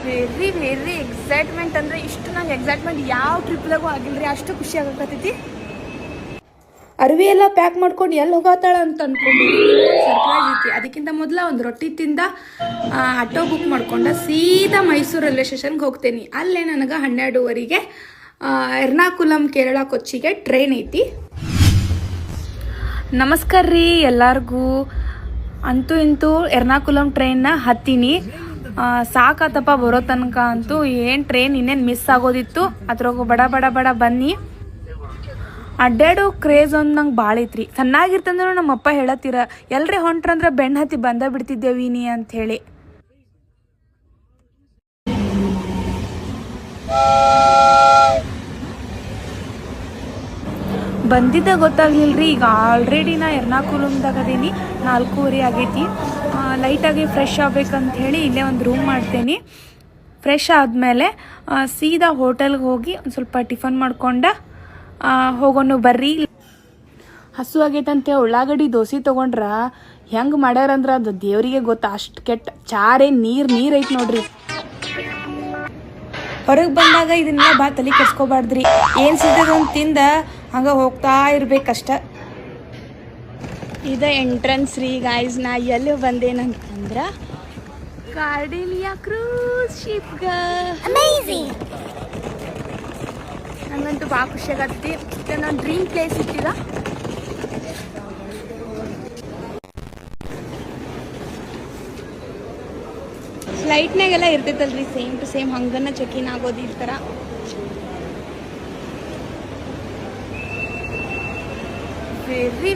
Very excitement ಅಂದರೆ ಇಷ್ಟು ನಂಗೆ ಎಕ್ಸೈಟ್ಮೆಂಟ್ ಯಾವ ಟ್ರಿಪ್ದಾಗೂ ಆಗಿಲ್ಲರಿ, ಅಷ್ಟು ಖುಷಿ ಆಗಕತ್ತೈತಿ. ಅರಿವಿ ಎಲ್ಲ ಪ್ಯಾಕ್ ಮಾಡ್ಕೊಂಡು ಎಲ್ಲಿ ಹೋಗತ್ತಾಳ ಅಂತ ಅನ್ಕೊಂಡಿದ್ವಿ. ಸರ್ಪ್ರೈಸ್ ಐತಿ. ಅದಕ್ಕಿಂತ ಮೊದಲ ಒಂದು ರೊಟ್ಟಿ ತಿಂದ ಆಟೋ ಬುಕ್ ಮಾಡ್ಕೊಂಡ ಸೀದಾ ಮೈಸೂರು ರೈಲ್ವೆ ಸ್ಟೇಷನ್ಗೆ ಹೋಗ್ತೇನೆ. ಅಲ್ಲೇ ನನಗೆ 12:15ಗೆ ಎರ್ನಾಕುಲಂ ಕೇರಳ ಕೊಚ್ಚಿಗೆ ಟ್ರೈನ್ ಐತಿ. ನಮಸ್ಕಾರ ರೀ ಎಲ್ಲರಿಗೂ. ಅಂತೂ ಇಂತೂ ಎರ್ನಾಕುಲಂ ಟ್ರೈನ್ನ ಹತ್ತೀನಿ. ಸಾಕಾತಪ್ಪ ಬರೋ ತನಕ. ಅಂತೂ ಏನು ಟ್ರೈನ್ ಇನ್ನೇನು ಮಿಸ್ ಆಗೋದಿತ್ತು. ಅದ್ರಾಗ ಬಡ ಬಡ ಬಡ ಬನ್ನಿ. ಅಡ್ಡಾಡೋ ಕ್ರೇಜ್ ಒಂದು ನಂಗೆ ಭಾಳ ಐತ್ರಿ. ಸಣ್ಣಾಗಿರ್ತಂದ್ರೂ ನಮ್ಮಪ್ಪ ಹೇಳತ್ತೀರ ಎಲ್ರಿ ಹೊಂಟ್ರಂದ್ರೆ ಬೆನ್ನು ಹತ್ತಿ ಬಂದ ಬಿಡ್ತಿದ್ದೇವಿ ನೀ ಅಂಥೇಳಿ. ಬಂದಿದ್ದ ಗೊತ್ತಾಗ್ಲಿಲ್ರಿ. ಈಗ ಆಲ್ರೆಡಿ ನಾ ಎರ್ನಾಕುಲಂದಾಗ ಅದೀನಿ. 4:15 ಆಗೈತಿ. ಲೈಟಾಗಿ ಫ್ರೆಶ್ ಆಗ್ಬೇಕಂತ ಹೇಳಿ ಇಲ್ಲೇ ಒಂದು ರೂಮ್ ಮಾಡ್ತೇನೆ. ಫ್ರೆಶ್ ಆದಮೇಲೆ ಸೀದಾ ಹೋಟೆಲ್ಗೆ ಹೋಗಿ ಒಂದು ಸ್ವಲ್ಪ ಟಿಫನ್ ಮಾಡ್ಕೊಂಡ ಹೋಗೋಣ ಬರ್ರಿ. ಹಸು ಆಗೈತಂತೆ ಉಳ್ಳಾಗಡ್ಡಿ ದೋಸೆ ತೊಗೊಂಡ್ರ ಹೆಂಗೆ ಮಾಡ್ಯಾರಂದ್ರೆ ಅದು ದೇವರಿಗೆ ಗೊತ್ತಾ. ಅಷ್ಟು ಕೆಟ್ಟ ಚಾರೇ ನೀರು ಐತಿ ನೋಡ್ರಿ. ಹೊರಗೆ ಬಂದಾಗ ಇದನ್ನೆಲ್ಲ ತಲೆ ಕೆಡ್ಸ್ಕೊಬಾರ್ದ್ರಿ. ಏನು ಸಿಗ್ತದ ತಿಂದ ಹಂಗೆ ಹೋಗ್ತಾ ಇರ್ಬೇಕಷ್ಟ. ಇದು ಎಂಟ್ರೆನ್ಸ್ ರೀ ಗಾಯ್ಸ್. ನಾ ಎಲ್ಲಿ ಬಂದೇನಂತಂದ್ರೆ ಕಾರ್ಡಿಲಿಯಾ ಕ್ರೂಸ್ ಶಿಪ್ಗ. ನಂಗಂತೂ ಭಾಳ ಖುಷಿ ಆಗತ್ತಿ. ನನ್ನ ಡ್ರೀಮ್ ಪ್ಲೇಸ್ ಇಟ್ಟಿದ. ಫ್ಲೈಟ್ನಾಗೆಲ್ಲ ಇರ್ತೈತಲ್ರಿ ಸೇಮ್ ಟು ಸೇಮ್ ಹಂಗನ್ನ ಚೆಕ್ ಇನ್ ಆಗೋದು ಈ ಥರ.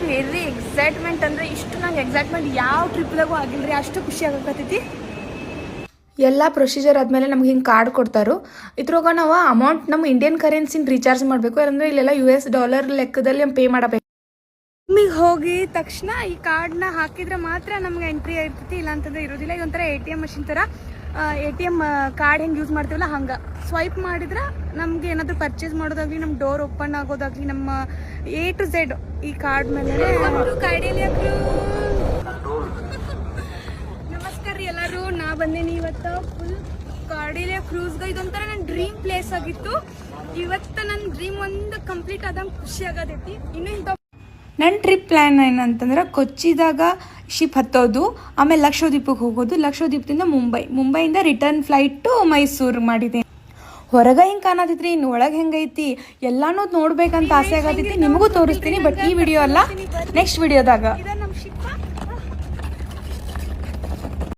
ವೆರಿ ಎಕ್ಸೈಟ್ಮೆಂಟ್ ಅಂದರೆ ಇಷ್ಟು ನಂಗೆ ಎಕ್ಸೈಟ್ಮೆಂಟ್ ಯಾವ ಟ್ರಿಪ್ದಾಗೂ ಆಗಿಲ್ಲರಿ, ಅಷ್ಟು ಖುಷಿ ಆಗಕತ್ತೈತಿ. ಎಲ್ಲ ಪ್ರೊಸೀಜರ್ ಆದಮೇಲೆ ನಮ್ಗೆ ಹಿಂಗೆ ಕಾರ್ಡ್ ಕೊಡ್ತಾರೋ. ಇದ್ರಾಗ ನಾವು ಅಮೌಂಟ್ ನಮ್ಮ ಇಂಡಿಯನ್ ಕರೆನ್ಸಿನ ರೀಚಾರ್ಜ್ ಮಾಡಬೇಕು. ಅಂದರೆ ಇಲ್ಲೆಲ್ಲ US$ ಲೆಕ್ಕದಲ್ಲಿ ಪೇ ಮಾಡಬೇಕು. ನಿಮಗೆ ಹೋಗಿ ತಕ್ಷಣ ಈ ಕಾರ್ಡ್ನ ಹಾಕಿದ್ರೆ ಮಾತ್ರ ನಮ್ಗೆ ಎಂಟ್ರಿ ಇರ್ತೈತಿ, ಇಲ್ಲ ಅಂತಂದ್ರೆ ಇರೋದಿಲ್ಲ. ಇದೊಂಥರ ATM ಮಷಿನ್ ಥರ. ATM ಕಾರ್ಡ್ ಹೆಂಗೆ ಯೂಸ್ ಮಾಡ್ತೀವಲ್ಲ ಹಂಗೆ ಸ್ವೈಪ್ ಮಾಡಿದ್ರೆ ನಮ್ಗೆ ಏನಾದರೂ ಪರ್ಚೇಸ್ ಮಾಡೋದಾಗಲಿ, ನಮ್ಮ ಡೋರ್ ಓಪನ್ ಆಗೋದಾಗಲಿ, ನಮ್ಮ A to Z ಈ ಕಾರ್ಡ್ ಮೇಲೆ. ನಮಸ್ಕಾರ ರೀ ಎಲ್ಲರೂ. ನಾ ಬಂದೇನಿ ಇವತ್ತು ಫುಲ್ ಕಾರ್ಡಿಲಿಯಾ ಕ್ರೂಸ್ಗೆ. ಇದೊಂಥರ ನನ್ನ ಡ್ರೀಮ್ ಪ್ಲೇಸ್ ಆಗಿತ್ತು. ಇವತ್ತು ನನ್ನ ಡ್ರೀಮ್ ಒಂದು ಕಂಪ್ಲೀಟ್ ಆದಂಗೆ ಖುಷಿ ಆಗತೈತಿ. ಇನ್ನೂ ಇಂಥ ನನ್ನ ಟ್ರಿಪ್ ಪ್ಲ್ಯಾನ್ ಏನಂತಂದ್ರೆ ಕೊಚ್ಚಿದಾಗ ಶಿಪ್ ಹತ್ತೋದು, ಆಮೇಲೆ ಲಕ್ಷದ್ವೀಪಕ್ಕೆ ಹೋಗೋದು, ಲಕ್ಷದ್ವೀಪದಿಂದ ಮುಂಬೈಯಿಂದ ರಿಟರ್ನ್ ಫ್ಲೈಟ್ ಟು ಮೈಸೂರು ಮಾಡಿದೆ. ಹೊರಗೆ ಹಿಂಗೆ ಕಾಣತೈತ್ರಿ, ಇನ್ನು ಒಳಗೆ ಹೆಂಗೈತಿ ಎಲ್ಲಾನು ನೋಡ್ಬೇಕಂತ ಆಸೆ ಆಗತೈತಿ. ನಿಮಗೂ ತೋರಿಸ್ತೀನಿ, ಬಟ್ ಈ ವಿಡಿಯೋ ಅಲ್ಲ, ನೆಕ್ಸ್ಟ್ ವಿಡಿಯೋದಾಗ.